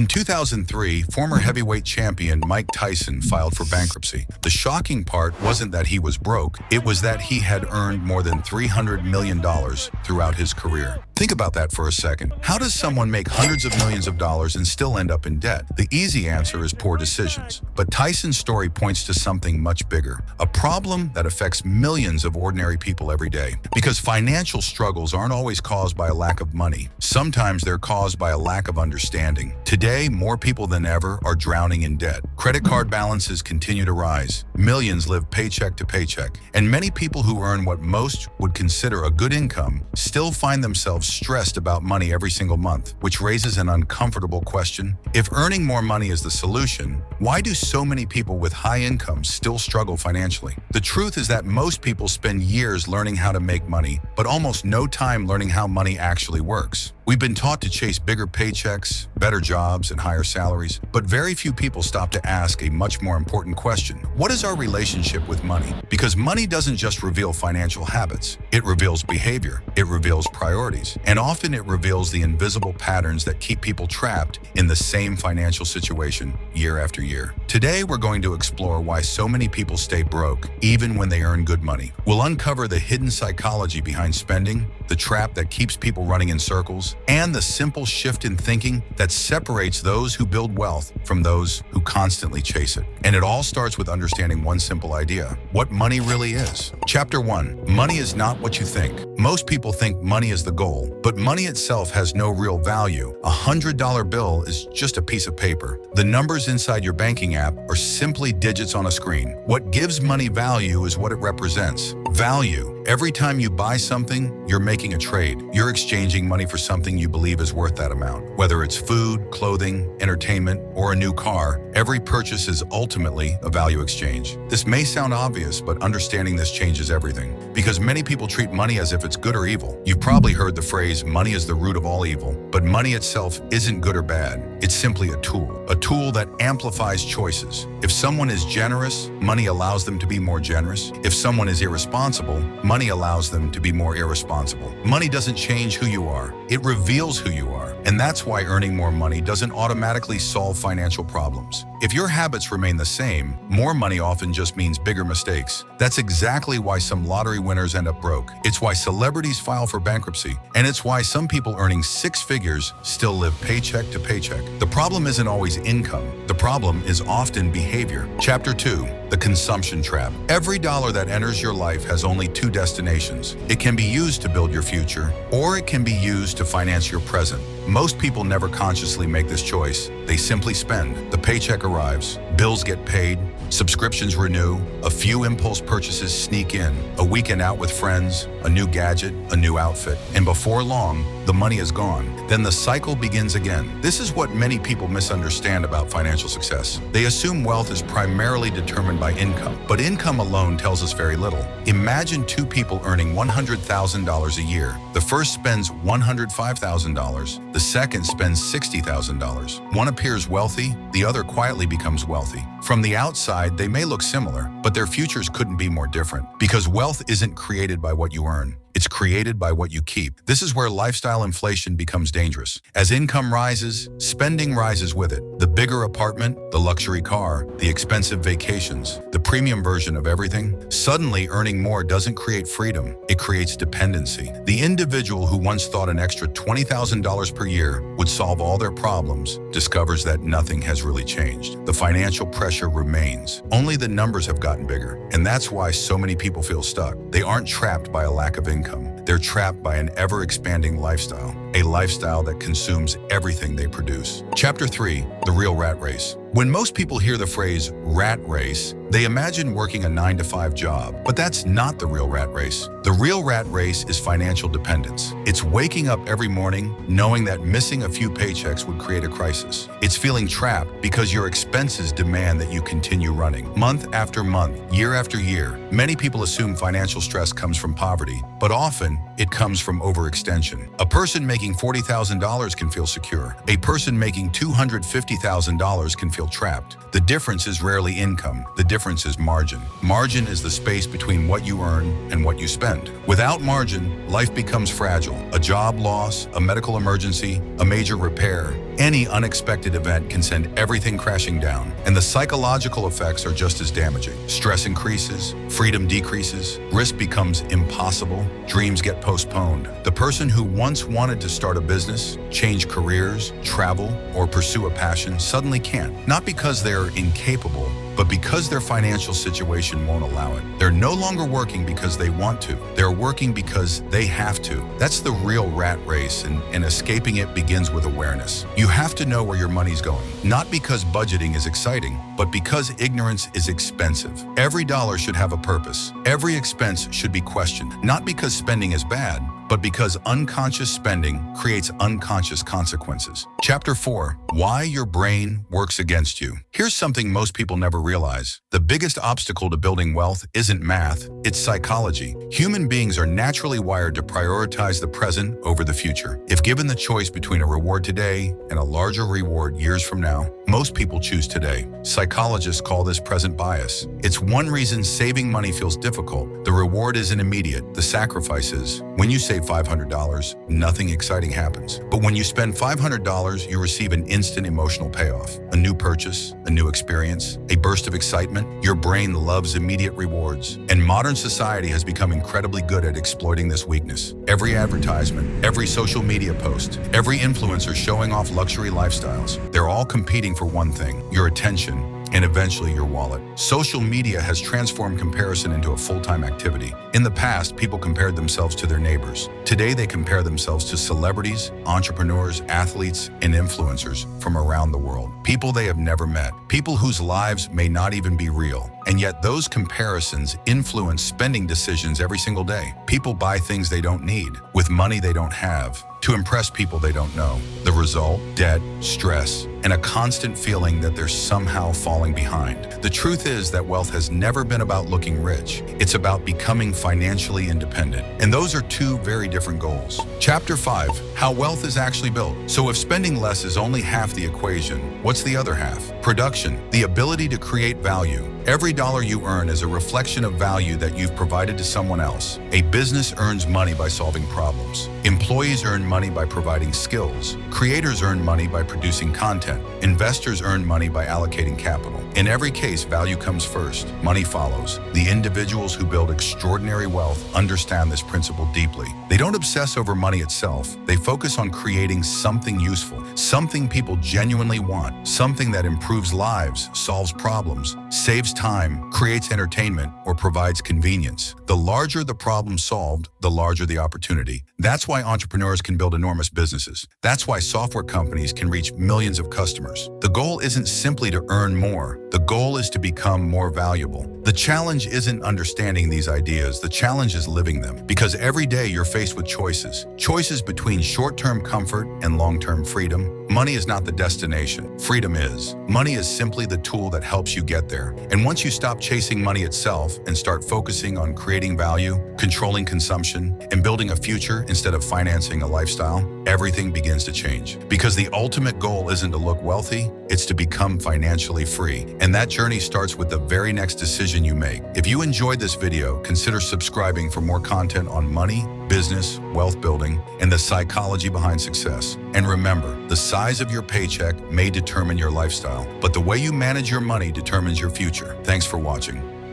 In 2003, former heavyweight champion Mike Tyson filed for bankruptcy. The shocking part wasn't that he was broke, it was that he had earned more than $300 million throughout his career. Think about that for a second. How does someone make hundreds of millions of dollars and still end up in debt? The easy answer is poor decisions. But Tyson's story points to something much bigger, a problem that affects millions of ordinary people every day. Because financial struggles aren't always caused by a lack of money. Sometimes they're caused by a lack of understanding. Today, more people than ever are drowning in debt. Credit card balances continue to rise. Millions live paycheck to paycheck. And many people who earn what most would consider a good income still find themselves stressed about money every single month, which raises an uncomfortable question. If earning more money is the solution, why do so many people with high incomes still struggle financially? The truth is that most people spend years learning how to make money, but almost no time learning how money actually works. We've been taught to chase bigger paychecks, better jobs, and higher salaries, but very few people stop to ask a much more important question. What is our relationship with money? Because money doesn't just reveal financial habits. It reveals behavior, it reveals priorities, and often it reveals the invisible patterns that keep people trapped in the same financial situation year after year. Today, we're going to explore why so many people stay broke, even when they earn good money. We'll uncover the hidden psychology behind spending, the trap that keeps people running in circles, and the simple shift in thinking that separates those who build wealth from those who constantly chase it. And it all starts with understanding one simple idea: what money really is. Chapter 1. Money is not what you think. Most people think money is the goal, but money itself has no real value. A $100 bill is just a piece of paper. The numbers inside your banking app are simply digits on a screen. What gives money value is what it represents. Value. Every time you buy something, you're making a trade. You're exchanging money for something you believe is worth that amount. Whether it's food, clothing, entertainment, or a new car, every purchase is ultimately a value exchange. This may sound obvious, but understanding this changes everything. Because many people treat money as if it's good or evil. You've probably heard the phrase, money is the root of all evil. But money itself isn't good or bad. It's simply a tool that amplifies choices. If someone is generous, money allows them to be more generous. If someone is irresponsible, money allows them to be more irresponsible. Money doesn't change who you are. It reveals who you are. And that's why earning more money doesn't automatically solve financial problems. If your habits remain the same, more money often just means bigger mistakes. That's exactly why some lottery winners end up broke. It's why celebrities file for bankruptcy. And it's why some people earning six figures still live paycheck to paycheck. The problem isn't always income. The problem is often behavior. Chapter 2. The consumption trap. Every dollar that enters your life has only two destinations. It can be used to build your future, or it can be used to finance your present. Most people never consciously make this choice. They simply spend. The paycheck arrives, bills get paid, subscriptions renew, a few impulse purchases sneak in, a weekend out with friends, a new gadget, a new outfit, and before long, the money is gone. Then the cycle begins again. This is what many people misunderstand about financial success. They assume wealth is primarily determined by income, but income alone tells us very little. Imagine two people earning $100,000 a year. The first spends $105,000. The second spends $60,000. One appears wealthy, the other quietly becomes wealthy. From the outside, they may look similar, but their futures couldn't be more different. Because wealth isn't created by what you earn. It's created by what you keep. This is where lifestyle inflation becomes dangerous. As income rises, spending rises with it. The bigger apartment, the luxury car, the expensive vacations, the premium version of everything. Suddenly, earning more doesn't create freedom. It creates dependency. The individual who once thought an extra $20,000 per year would solve all their problems discovers that nothing has really changed. The financial pressure remains. Only the numbers have gotten bigger. And that's why so many people feel stuck. They aren't trapped by a lack of income. They're trapped by an ever-expanding lifestyle, a lifestyle that consumes everything they produce. Chapter 3. The Real Rat Race. When most people hear the phrase rat race, they imagine working a 9-to-5 job, but that's not the real rat race. The real rat race is financial dependence. It's waking up every morning knowing that missing a few paychecks would create a crisis. It's feeling trapped because your expenses demand that you continue running. Month after month, year after year, many people assume financial stress comes from poverty, but often it comes from overextension. A person making $40,000 can feel secure. A person making $250,000 can feel trapped. The difference is rarely income. The difference is margin. Margin is the space between what you earn and what you spend. Without margin, life becomes fragile. A job loss, a medical emergency, a major repair, Any unexpected event can send everything crashing down, and the psychological effects are just as damaging. Stress increases, freedom decreases, risk becomes impossible, dreams get postponed. The person who once wanted to start a business, change careers, travel, or pursue a passion suddenly can't. Not because they're incapable, but because their financial situation won't allow it. They're no longer working because they want to. They're working because they have to. That's the real rat race, and escaping it begins with awareness. You have to know where your money's going, not because budgeting is exciting, but because ignorance is expensive. Every dollar should have a purpose. Every expense should be questioned, not because spending is bad, but because unconscious spending creates unconscious consequences. Chapter 4. Why your brain works against you. Here's something most people never realize. The biggest obstacle to building wealth isn't math, it's psychology. Human beings are naturally wired to prioritize the present over the future. If given the choice between a reward today and a larger reward years from now, most people choose today. Psychologists call this present bias. It's one reason saving money feels difficult. The reward isn't immediate, the sacrifice is. When you save $500, nothing exciting happens. But when you spend $500, you receive an instant emotional payoff. A new purchase, a new experience, a burst of excitement. Your brain loves immediate rewards. And modern society has become incredibly good at exploiting this weakness. Every advertisement, every social media post, every influencer showing off luxury lifestyles, they're all competing for one thing: your attention, and eventually your wallet. Social media has transformed comparison into a full-time activity. In the past, people compared themselves to their neighbors. Today, they compare themselves to celebrities, entrepreneurs, athletes, and influencers from around the world. People they have never met. People whose lives may not even be real. And yet those comparisons influence spending decisions every single day. People buy things they don't need, with money they don't have, to impress people they don't know. The result? Debt, stress, and a constant feeling that they're somehow falling behind. The truth is that wealth has never been about looking rich. It's about becoming financially independent. And those are two very different goals. Chapter 5. How wealth is actually built. So if spending less is only half the equation, what's the other half? Production, the ability to create value. Every dollar you earn is a reflection of value that you've provided to someone else. A business earns money by solving problems. Employees earn money by providing skills. Creators earn money by producing content. Investors earn money by allocating capital. In every case, value comes first. Money follows. The individuals who build extraordinary wealth understand this principle deeply. They don't obsess over money itself. They focus on creating something useful, something people genuinely want, something that improves lives, solves problems, saves time, creates entertainment, or provides convenience. The larger the problem solved, the larger the opportunity. That's why entrepreneurs can build enormous businesses. That's why software companies can reach millions of customers. The goal isn't simply to earn more. The goal is to become more valuable. The challenge isn't understanding these ideas. The challenge is living them. Because every day you're faced with choices. Choices between short-term comfort and long-term freedom. Money is not the destination. Freedom is. Money is simply the tool that helps you get there. And once you stop chasing money itself and start focusing on creating value, controlling consumption, and building a future instead of financing a lifestyle, everything begins to change. Because the ultimate goal isn't to look wealthy, it's to become financially free. And that journey starts with the very next decision you make. If you enjoyed this video, consider subscribing for more content on money, business, wealth building, and the psychology behind success. And remember, the size of your paycheck may determine your lifestyle, but the way you manage your money determines your future. Thanks for watching.